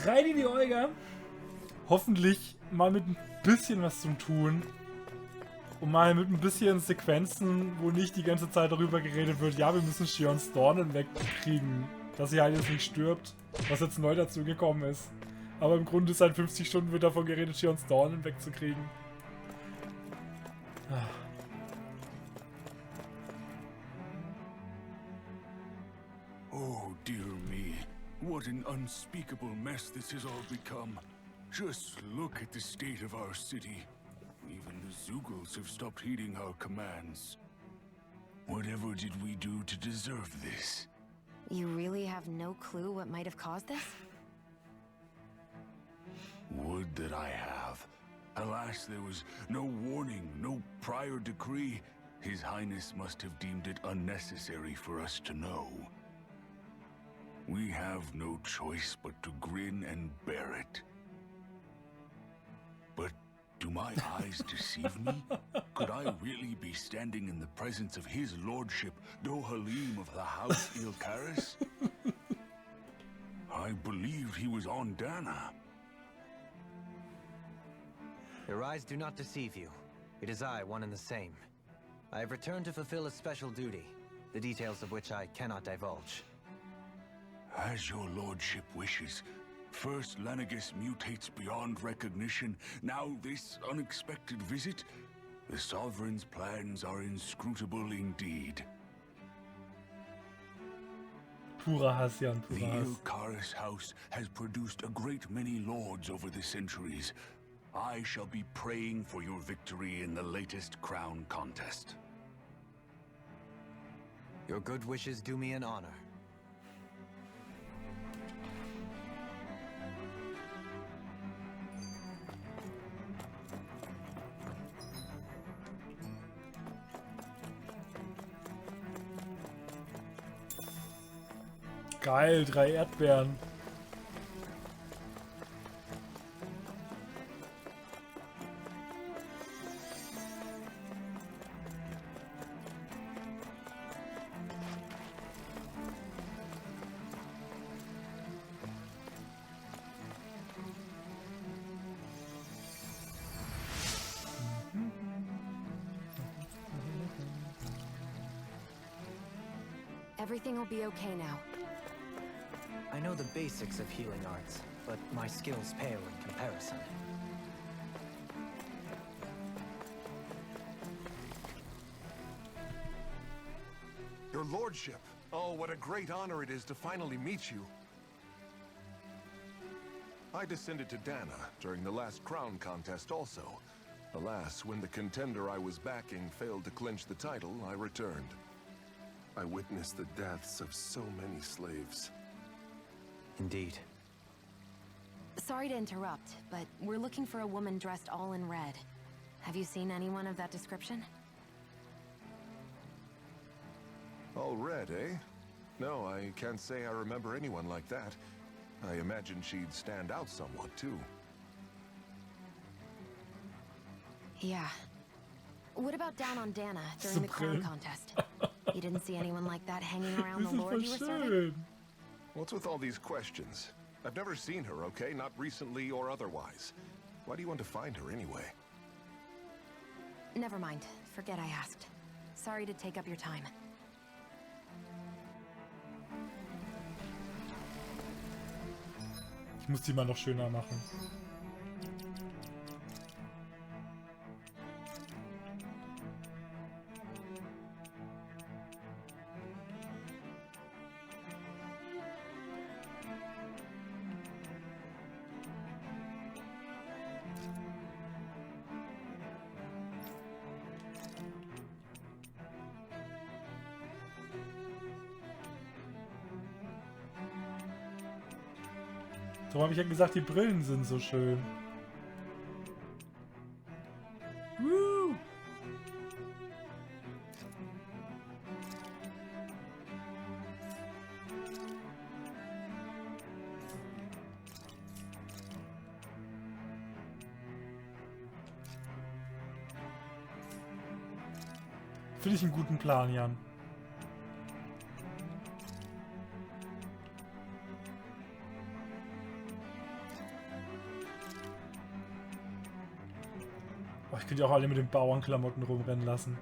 rein in die Olga. Hoffentlich mal mit ein bisschen was zum Tun. Und mal mit ein bisschen Sequenzen, wo nicht die ganze Zeit darüber geredet wird, ja, wir müssen Shions Dornen wegkriegen. Dass sie halt jetzt nicht stirbt, was jetzt neu dazu gekommen ist. Aber im Grunde seit 50 Stunden wird davon geredet, Shions Dornen wegzukriegen. Oh dear me, what an unspeakable mess this has all become. Just look at the state of our city. Even the Zugals have stopped heeding our commands. Whatever did we do to deserve this? You really have no clue what might have caused this? Would that I have. Alas, there was no warning, no prior decree. His Highness must have deemed it unnecessary for us to know. We have no choice but to grin and bear it. But do my eyes deceive me? Could I really be standing in the presence of his lordship, Dohalim of the House Ilkaris? I believed he was on Dana. Your eyes do not deceive you. It is I, one and the same. I have returned to fulfill a special duty, the details of which I cannot divulge. As your lordship wishes. First Lenegus mutates beyond recognition, now this unexpected visit. The Sovereign's plans are inscrutable indeed. Purer Hass, Jan, The purer Hass. Ilkaris house has produced a great many lords over the centuries. I shall be praying for your victory in the latest crown contest. Your good wishes do me an honor. Geil, 3 Erdbeeren. Everything will be okay now. I know the basics of healing arts, but my skills pale in comparison. Your lordship! Oh, what a great honor it is to finally meet you. I descended to Dana during the last crown contest also. Alas, when the contender I was backing failed to clinch the title, I returned. I witnessed the deaths of so many slaves. Indeed. Sorry to interrupt, but we're looking for a woman dressed all in red. Have you seen anyone of that description? All red, eh? No, I can't say I remember anyone like that. I imagine she'd stand out somewhat, too. Yeah. What about down on Dana during the crown contest? You didn't see anyone like that hanging around the lord you were serving? What's with all these questions? I've never seen her, okay? Not recently or otherwise. Why do you want to find her anyway? Never mind. Forget I asked. Sorry to take up your time. Ich muss die mal noch schöner machen. Darum habe ich ja gesagt, die Brillen sind so schön. Woo! Finde ich einen guten Plan, Jan. Könnt ihr auch alle mit den Bauernklamotten rumrennen lassen.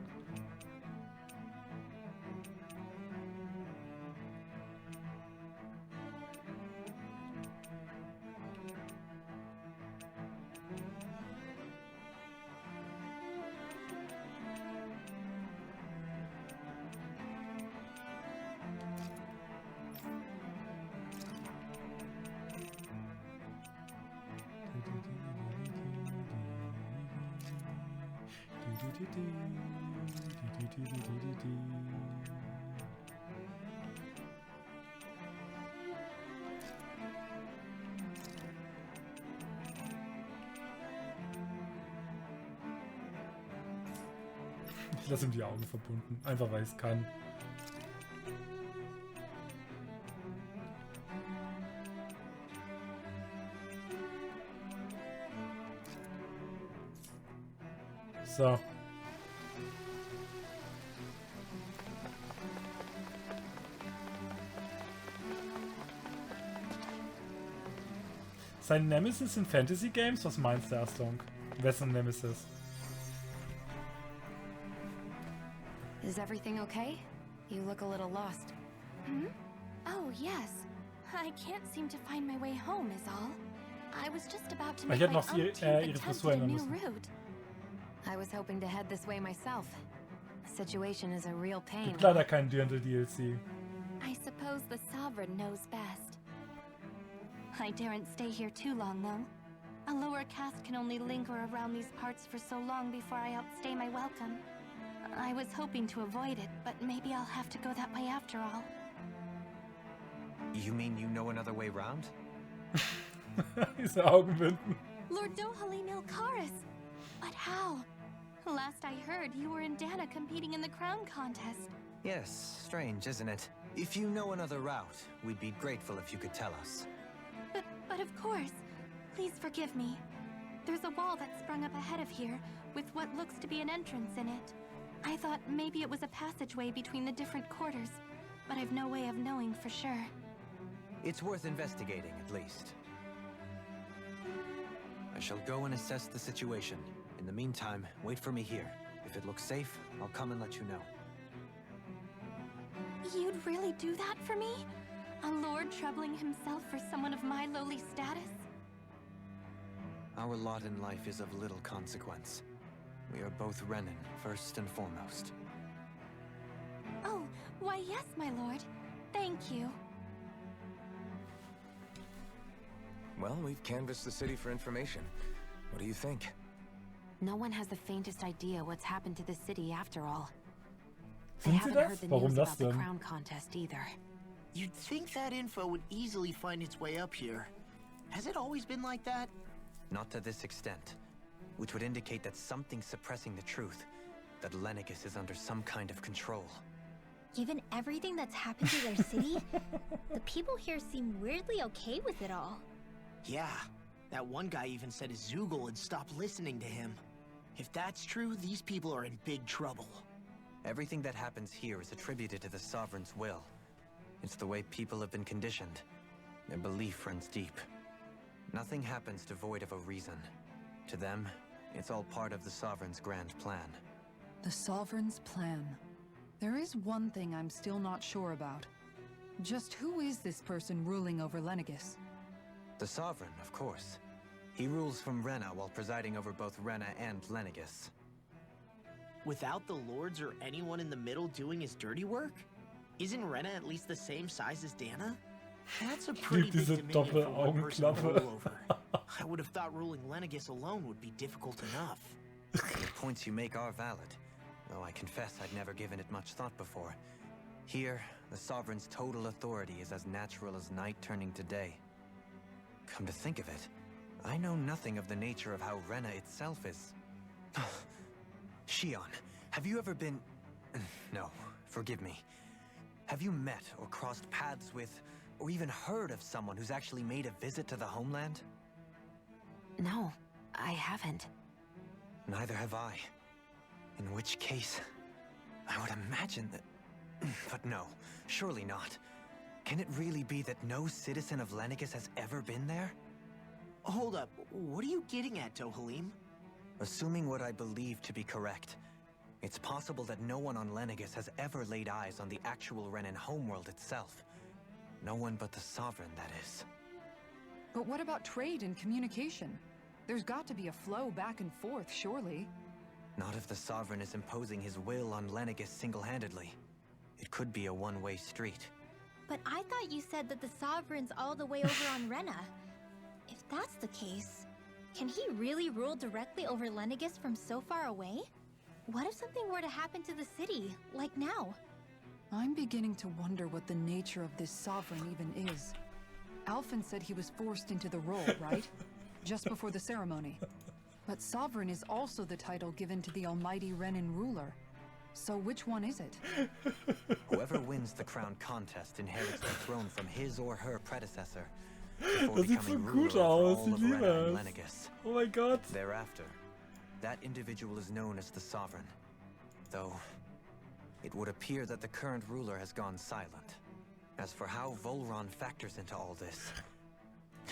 Ich lasse ihm die Augen verbunden, einfach weil ich es kann. So. Sein Nemesis in Fantasy Games? Was meinst du, Astung? Wessen Nemesis? Is everything okay? You look a little lost. Hmm? Oh, yes. I can't seem to find my way home is all. I was just about to make my umpteenth attempt at a new route. I was hoping to head this way myself. The situation is a real pain. Gibt leider kein Dirndl DLC. I suppose the Sovereign knows best. I daren't stay here too long, though. A lower caste can only linger around these parts for so long before I outstay my welcome. I was hoping to avoid it, but maybe I'll have to go that way after all. You mean you know another way round? Diese Augenbinden. Lord Dohalim Ilkaris! But how? Last I heard, you were in Dana competing in the crown contest. Yes, strange, isn't it? If you know another route, we'd be grateful if you could tell us. But of course. Please forgive me. There's a wall that sprung up ahead of here, with what looks to be an entrance in it. I thought maybe it was a passageway between the different quarters, but I've no way of knowing for sure. It's worth investigating, at least. I shall go and assess the situation. In the meantime, wait for me here. If it looks safe, I'll come and let you know. You'd really do that for me? A lord troubling himself for someone of my lowly status? Our lot in life is of little consequence. We are both Renan, first and foremost. Oh, why yes, my lord. Thank you. Well, we've canvassed the city for information. What do you think? No one has the faintest idea what's happened to the city after all. They Sind sie haven't das? heard the Warum news das about the denn? crown contest either. You'd think that info would easily find its way up here. Has it always been like that? Not to this extent, which would indicate that something's suppressing the truth, that Lennigus is under some kind of control. Given everything that's happened to their city, the people here seem weirdly okay with it all. Yeah, that one guy even said his Zoogle would stop listening to him. If that's true, these people are in big trouble. Everything that happens here is attributed to the Sovereign's will. It's the way people have been conditioned. Their belief runs deep. Nothing happens devoid of a reason. To them, it's all part of the Sovereign's grand plan. The Sovereign's plan. There is one thing I'm still not sure about. Just who is this person ruling over Lennigus? The Sovereign, of course. He rules from Rena while presiding over both Rena and Lennigus. Without the lords or anyone in the middle doing his dirty work? Isn't Rena at least the same size as Dana? That's a pretty big Diese dominion for one person to Doppel-Augenklappe. rule over. I would have thought ruling Lennigus alone would be difficult enough. The points you make are valid, though I confess I'd never given it much thought before. Here, the Sovereign's total authority is as natural as night turning to day. Come to think of it, I know nothing of the nature of how Rena itself is. Shion, have you ever been... No, forgive me. Have you met or crossed paths with, or even heard of someone who's actually made a visit to the homeland? No, I haven't. Neither have I. In which case, I would imagine that... But no, surely not. Can it really be that no citizen of Lennigus has ever been there? Hold up, what are you getting at, Dohalim? Assuming what I believe to be correct, it's possible that no one on Lenegis has ever laid eyes on the actual Renan homeworld itself. No one but the Sovereign, that is. But what about trade and communication? There's got to be a flow back and forth, surely. Not if the Sovereign is imposing his will on Lenegis single-handedly. It could be a one-way street. But I thought you said that the Sovereign's all the way over on Rena. If that's the case, can he really rule directly over Lenegis from so far away? What if something were to happen to the city, like now? I'm beginning to wonder what the nature of this Sovereign even is. Alphen said he was forced into the role, right? Just before the ceremony. But Sovereign is also the title given to the almighty Renan ruler. So which one is it? Whoever wins the crown contest inherits the throne from his or her predecessor. Das sieht so gut aus, ich liebe es. Oh mein Gott. Thereafter, that individual is known as the Sovereign. Though, it would appear that the current ruler has gone silent. As for how Volron factors into all this,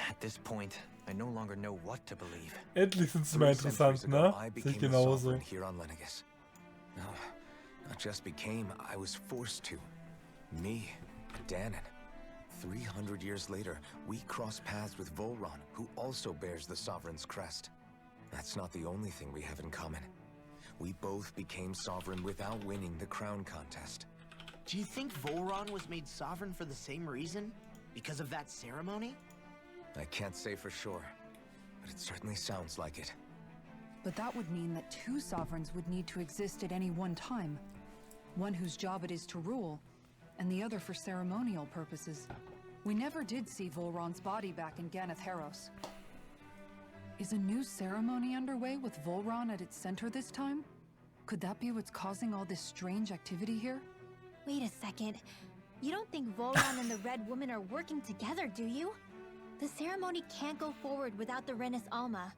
at this point, I no longer know what to believe. Endlich sind sie mal interessant, ne? Sehe ich genauso. Here on Lenegis. No, not just became, I was forced to. Me, Danon. 300 years later, we cross paths with Volron, who also bears the Sovereign's crest. That's not the only thing we have in common. We both became Sovereign without winning the crown contest. Do you think Volron was made Sovereign for the same reason? Because of that ceremony? I can't say for sure, but it certainly sounds like it. But that would mean that two Sovereigns would need to exist at any one time. One whose job it is to rule, and the other for ceremonial purposes. We never did see Volron's body back in Ganath Haros. Is a new ceremony underway with Volron at its center this time? Could that be what's causing all this strange activity here? Wait a second. You don't think Volron and the Red Woman are working together, do you? The ceremony can't go forward without the Renis Alma.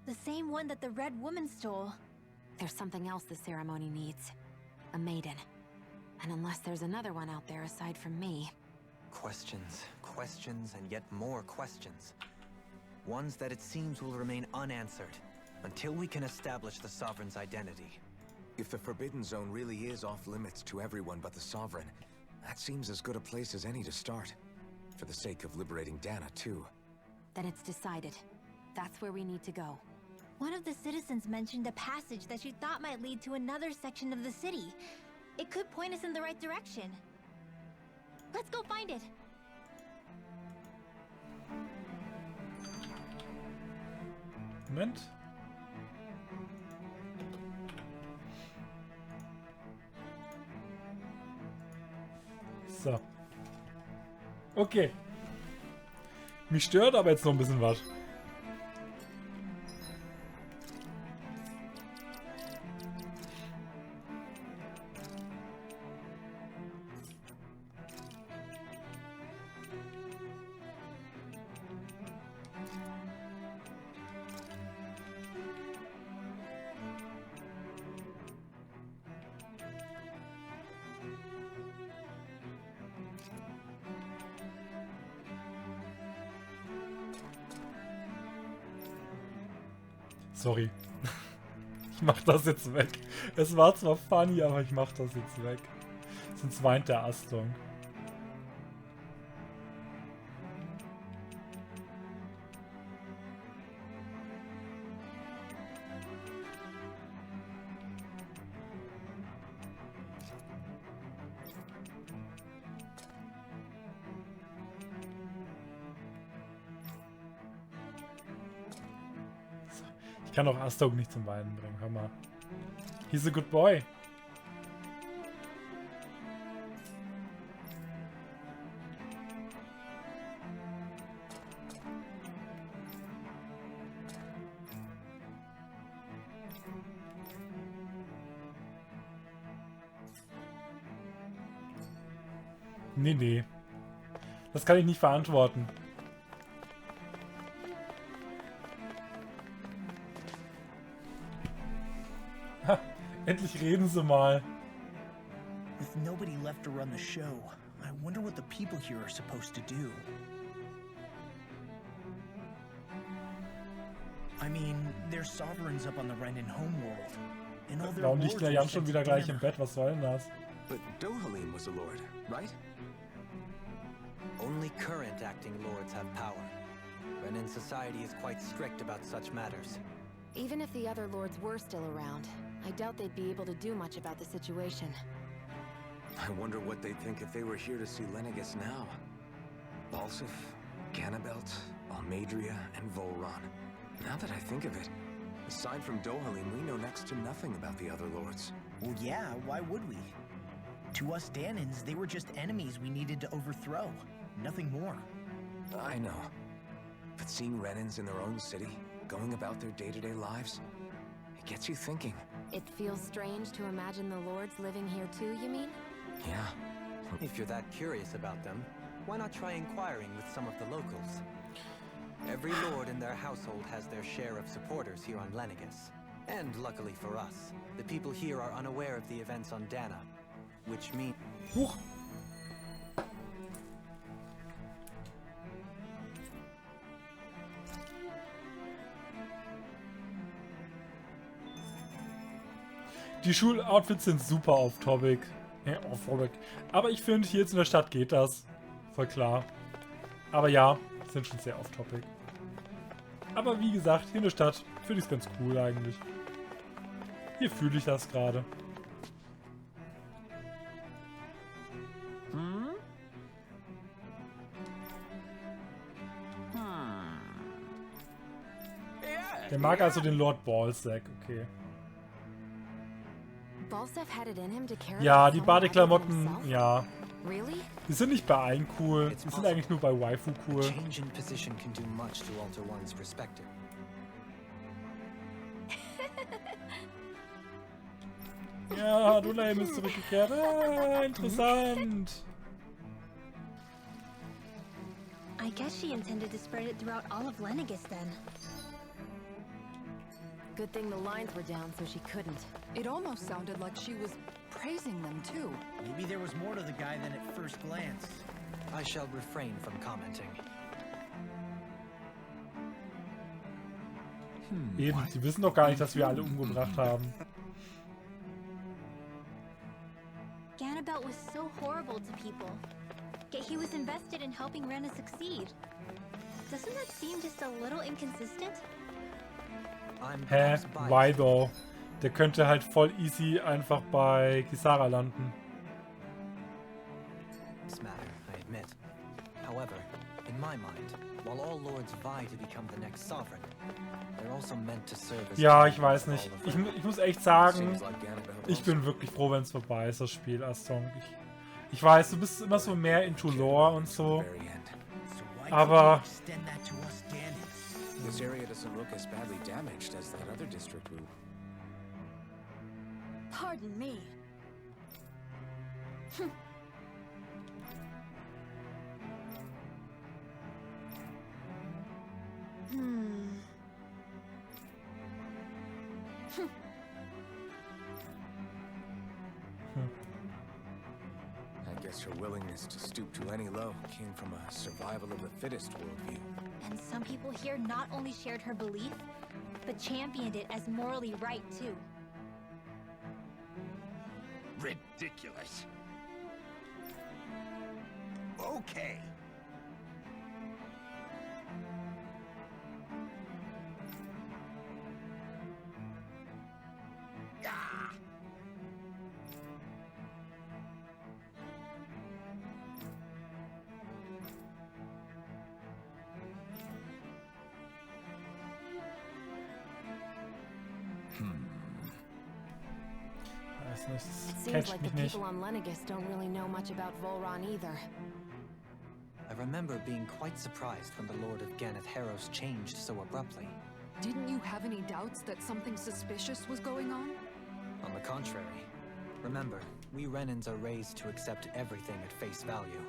The same one that the Red Woman stole. There's something else the ceremony needs. A maiden. And unless there's another one out there aside from me... Questions, questions, and yet more questions. Ones that it seems will remain unanswered until we can establish the Sovereign's identity. If the Forbidden Zone really is off limits to everyone but the Sovereign, that seems as good a place as any to start. For the sake of liberating Dana, too. Then it's decided. That's where we need to go. One of the citizens mentioned a passage that she thought might lead to another section of the city. It could point us in the right direction. Let's go find it! Moment. So. Okay. Mich stört aber jetzt noch ein bisschen was. Sorry. Ich mach das jetzt weg. Es war zwar funny, aber ich mach das jetzt weg. Sonst weint der Astung. Ich kann auch Astog nicht zum Weinen bringen, hör mal. He's a good boy. Nee. Das kann ich nicht verantworten. Endlich reden sie mal. With nobody left to run the show, I wonder what the people here are supposed to do. I mean, there's sovereigns up on the Renan homeworld. And all their Warum liegt lords der were Jan schon sent wieder to gleich Dana. im Bett? Was soll denn das? But Dohalim was a lord, right? Only current acting lords have power. Renan society is quite strict about such matters. Even if the other lords were still around, I doubt they'd be able to do much about the situation. I wonder what they'd think if they were here to see Lenegis now. Balsif, Ganabelt, Almadria, and Volron. Now that I think of it, aside from Dohalim, we know next to nothing about the other lords. Well, yeah, why would we? To us Danans, they were just enemies we needed to overthrow. Nothing more. I know. But seeing Renans in their own city, going about their day-to-day lives, it gets you thinking. It feels strange to imagine the lords living here too, you mean? Yeah. If you're that curious about them, why not try inquiring with some of the locals? Every lord in their household has their share of supporters here on Lenegis. And luckily for us, the people here are unaware of the events on Dana, which means... Huch. Die Schuloutfits sind super off-topic. Ja, off-topic. Aber ich finde, hier jetzt in der Stadt geht das. Voll klar. Aber ja, sind schon sehr off-topic. Aber wie gesagt, hier in der Stadt finde ich es ganz cool eigentlich. Hier fühle ich das gerade. Der mag also den Lord Ballsack, okay. Ja, die Badeklamotten, ja. Die sind nicht bei allen cool, die sind eigentlich nur bei Waifu cool. Ja, Dulaim ist zurückgekehrt. Ah, interessant. I guess she intended to spread it throughout all of Lenegis then. Good thing the lines were down so she couldn't. It almost sounded like she was praising them too. Maybe there was more to the guy than at first glance. I shall refrain from commenting. Eben, sie wissen doch gar nicht, dass wir alle umgebracht haben. Ganabelt was so horrible to people. Yet he was invested in helping Rena succeed. Doesn't that seem just a little inconsistent? Hä? Why though? Der könnte halt voll easy einfach bei Kisara landen. This matter, I admit. However, in my mind, while all lords vie to become the next sovereign, they're also meant to serve as... Ja, ich weiß nicht. Ich muss echt sagen, ich bin wirklich froh, wenn es vorbei ist, das Spiel, Astong. Ich weiß, du bist immer so mehr into Lore und so. Aber... This area doesn't look as badly damaged as that other district will. Pardon me. I guess her willingness to stoop to any low came from a survival of the fittest worldview. And some people here not only shared her belief, but championed it as morally right too. Ridiculous. Okay. It seems like the people on Lenegis don't really know much about Volron either. I remember being quite surprised when the Lord of Ganeth Harros changed so abruptly. Didn't you have any doubts that something suspicious was going on? On the contrary. Remember, we Renans are raised to accept everything at face value.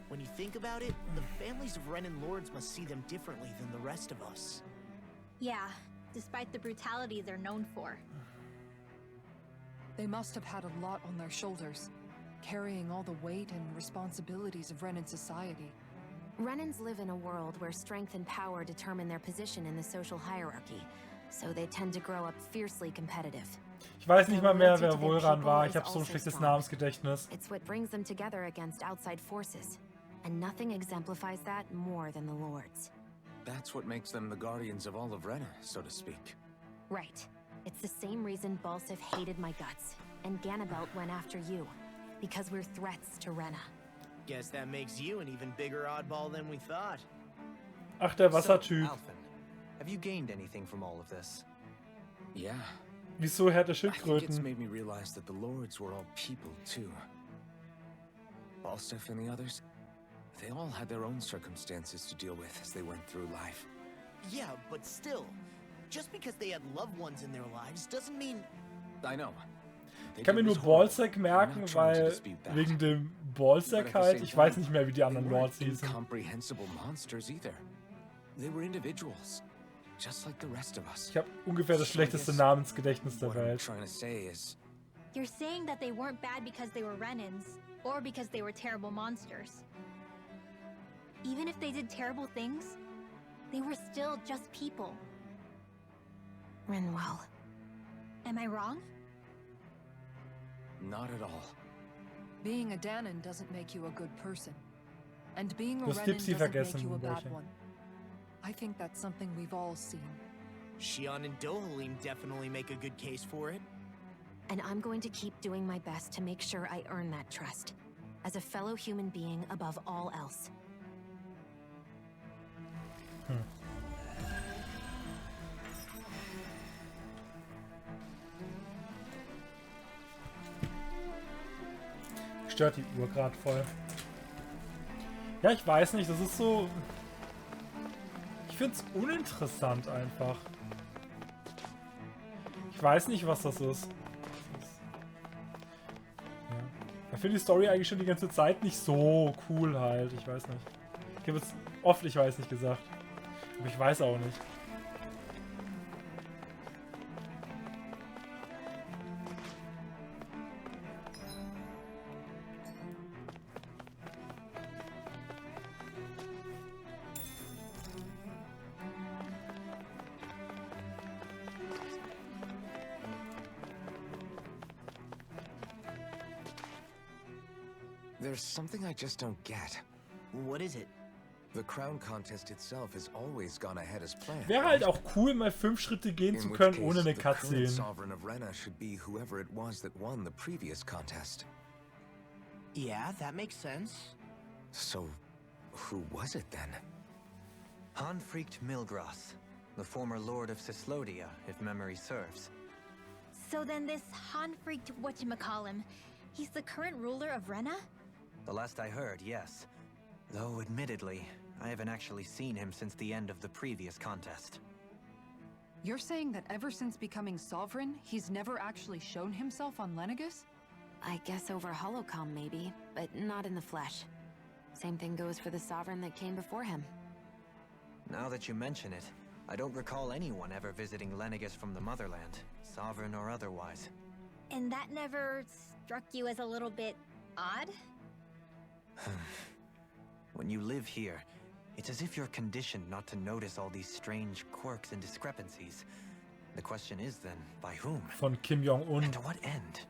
When you think about it, the families of Renan lords must see them differently than the rest of us. Yeah, despite the brutality they're known for. They must have had a lot on their shoulders, carrying all the weight and responsibilities of Renan society. Renans live in a world where strength and power determine their position in the social hierarchy, so they tend to grow up fiercely competitive. Ich weiß nicht mal mehr, wer Wohlran war. Ich habe so ein schlechtes Namensgedächtnis. It's what brings them together against outside forces, and nothing exemplifies that more than the Lords. That's what makes them the guardians of all of Rena, so to speak. Right. It's the same reason Balsif hated my guts, and Ganabelt went after you, because we're threats to Rena. Guess that makes you an even bigger oddball than we thought. Ach, der Wassertyp. So, Alphen, have you gained anything from all of this? Yeah. Wieso Herr der I think it's Schildkröten? made me realize that the Lords were all people, too. Balsif and the others, they all had their own circumstances to deal with as they went through life. Yeah, but still, just because they had loved ones in their lives doesn't mean... I know. Ich kann mir nur Ballsack merken, weil wegen dem Ballsack halt, ich weiß nicht mehr, wie die anderen Lords hießen. Incomprehensible monsters either. They were individuals, just like the rest of us. Ich habe ungefähr das schlechteste Namensgedächtnis der What I'm Welt. trying to say is, You're saying that they weren't bad because they were Renans, or because they were terrible monsters. Even if they did terrible things, they were still just people. Rinwell. Am I wrong? not at all. Being a Danon doesn't make you a good person. And being a Das Renan Tipsy doesn't make vergessen, you a bad welche. one. I think that's something we've all seen. Shion and Dohalim definitely make a good case for it. And I'm going to keep doing my best to make sure I earn that trust. As a fellow human being above all else. Stört die Uhr gerade voll. Ja, ich weiß nicht, das ist so... Ich finde es uninteressant einfach. Ich weiß nicht, was das ist. Ja. Ich finde die Story eigentlich schon die ganze Zeit nicht so cool halt. Ich weiß nicht. Ich habe jetzt oft ich weiß nicht gesagt. Aber ich weiß auch nicht. There's something I just don't get. What is it? The crown contest itself has always gone ahead as planned. Wäre halt auch cool, mal 5 Schritte gehen zu können, ohne eine the current Cutscene. sovereign of Rena should be whoever it was that won the previous contest. Yeah, that makes sense. So, who was it then? Hanfried Milgras, the former lord of Cislodia, if memory serves. So then this Hanfried whatchamacallem, he's the current ruler of Rena? The last I heard, yes. Though, admittedly, I haven't actually seen him since the end of the previous contest. You're saying that ever since becoming sovereign, he's never actually shown himself on Lenegus? I guess over holocom maybe, but not in the flesh. Same thing goes for the sovereign that came before him. Now that you mention it, I don't recall anyone ever visiting Lenegus from the motherland, sovereign or otherwise. And that never struck you as a little bit odd? When you live here, it's as if you're conditioned not to notice all these strange quirks and discrepancies. The question is then, by whom? Von Kim Jong-un. And to what end?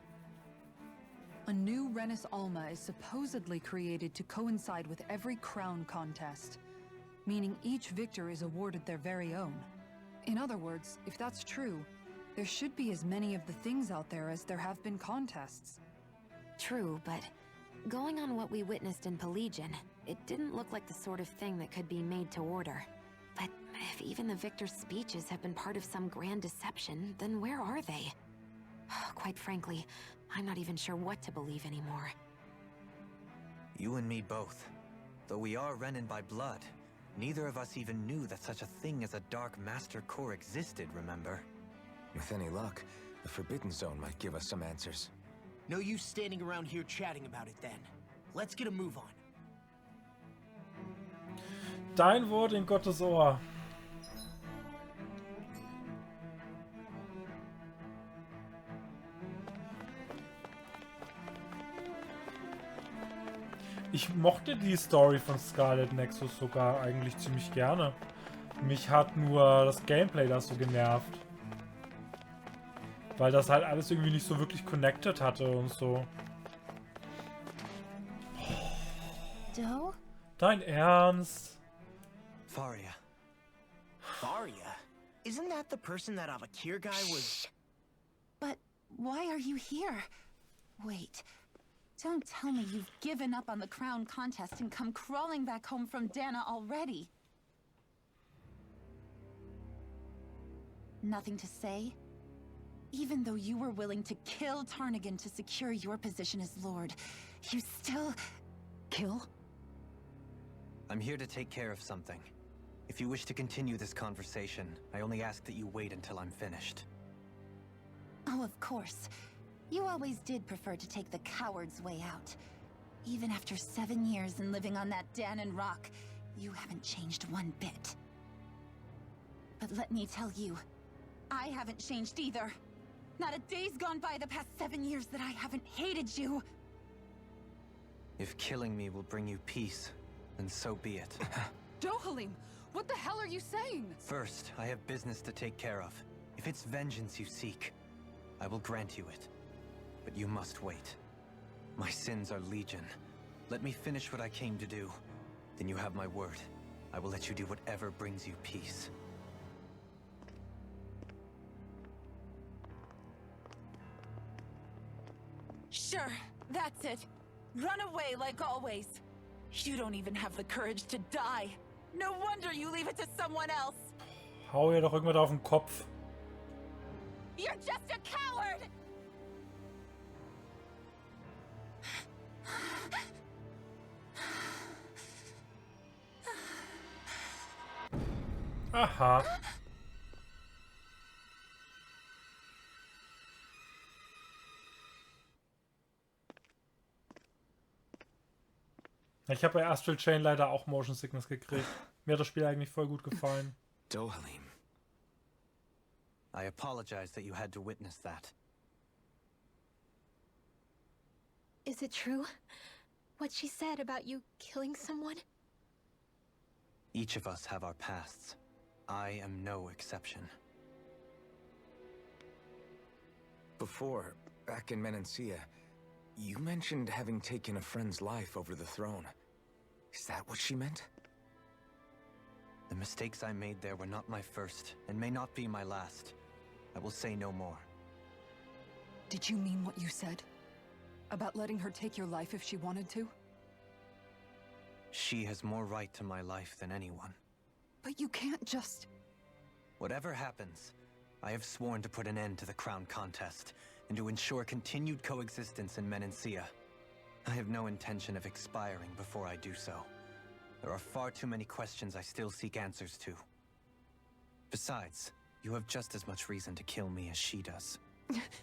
A new Renis Alma is supposedly created to coincide with every crown contest, meaning each victor is awarded their very own. In other words, if that's true, there should be as many of the things out there as there have been contests. True, but going on what we witnessed in Pelagian, it didn't look like the sort of thing that could be made to order. But if even the victor's speeches have been part of some grand deception, then where are they? Quite frankly, I'm not even sure what to believe anymore. You and me both. Though we are Renan by blood, neither of us even knew that such a thing as a Dark Master Core existed, remember? With any luck, the Forbidden Zone might give us some answers. No use standing around here chatting about it then. Let's get a move on. Dein Wort in Gottes Ohr. Ich mochte die Story von Scarlet Nexus sogar eigentlich ziemlich gerne. Mich hat nur das Gameplay da so genervt. Weil das halt alles irgendwie nicht so wirklich connected hatte und so. Doe? Dein Ernst? Faria. Faria? Isn't that the person that Avakir guy was... But why are you here? Wait. Don't tell me you've given up on the crown contest and come crawling back home from Dana already. Nothing to say? Even though you were willing to kill Tarnigan to secure your position as Lord, you still... Kill? I'm here to take care of something. If you wish to continue this conversation, I only ask that you wait until I'm finished. Oh, of course. You always did prefer to take the coward's way out. Even after 7 years and living on that Danon rock, you haven't changed one bit. But let me tell you, I haven't changed either. Not a day's gone by the past 7 years that I haven't hated you. If killing me will bring you peace, then so be it. Dohalim, what the hell are you saying? First, I have business to take care of. If it's vengeance you seek, I will grant you it. But you must wait. My sins are legion. Let me finish what I came to do. Then you have my word. I will let you do whatever brings you peace. Sure, that's it. Run away like always. You don't even have the courage to die. No wonder you leave it to someone else. Hau ihr doch irgendwas auf den Kopf. You're just a coward! Aha. Ich habe bei Astral Chain leider auch Motion Sickness gekriegt. Mir hat das Spiel eigentlich voll gut gefallen. Dohalim. I apologize that you had to witness that. Is it true? What she said about you killing someone? Each of us have our pasts. I am no exception. Before, back in Menancia, you mentioned having taken a friend's life over the throne. Is that what she meant? The mistakes I made there were not my first, and may not be my last. I will say no more. Did you mean what you said? About letting her take your life if she wanted to? She has more right to my life than anyone. But you can't just... Whatever happens, I have sworn to put an end to the crown contest, and to ensure continued coexistence in Menancia. I have no intention of expiring before I do so. There are far too many questions I still seek answers to. Besides, you have just as much reason to kill me as she does.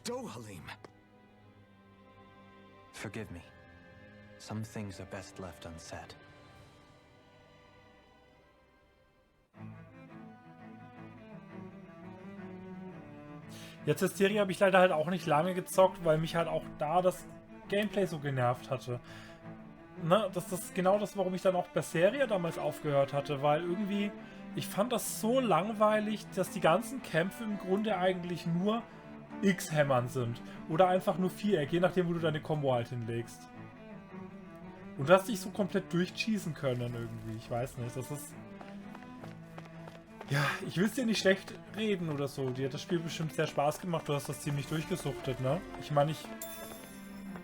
Dohalim! Forgive me. Some things are best left unsaid. Jetzt die Serie habe ich leider halt auch nicht lange gezockt, weil mich halt auch da das Gameplay so genervt hatte. Ne, das ist genau das, warum ich dann auch bei Serie damals aufgehört hatte, weil irgendwie, ich fand das so langweilig, dass die ganzen Kämpfe im Grunde eigentlich nur X-Hämmern sind. Oder einfach nur Viereck, je nachdem, wo du deine Combo halt hinlegst. Und du hast dich so komplett durchcheesen können irgendwie, ich weiß nicht, das ist... Ja, ich will es dir nicht schlecht reden oder so. Dir hat das Spiel bestimmt sehr Spaß gemacht. Du hast das ziemlich durchgesuchtet, ne? Ich meine,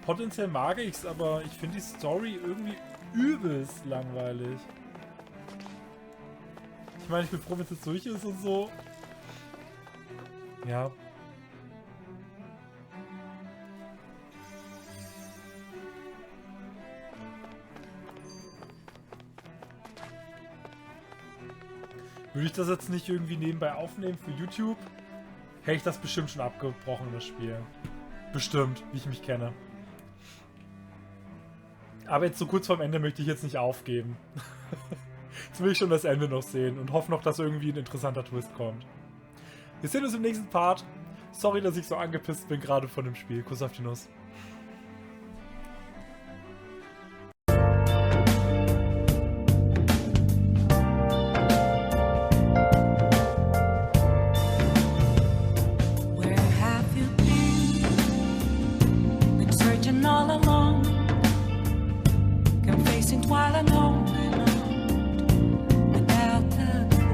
potenziell mag ich's, aber ich finde die Story irgendwie übelst langweilig. Ich meine, ich bin froh, wenn es jetzt durch ist und so. Ja. Würde ich das jetzt nicht irgendwie nebenbei aufnehmen für YouTube, hätte ich das bestimmt schon abgebrochen, das Spiel. Bestimmt, wie ich mich kenne. Aber jetzt so kurz vorm Ende möchte ich jetzt nicht aufgeben. Jetzt will ich schon das Ende noch sehen und hoffe noch, dass irgendwie ein interessanter Twist kommt. Wir sehen uns im nächsten Part. Sorry, dass ich so angepisst bin gerade von dem Spiel. Kuss auf die Nuss.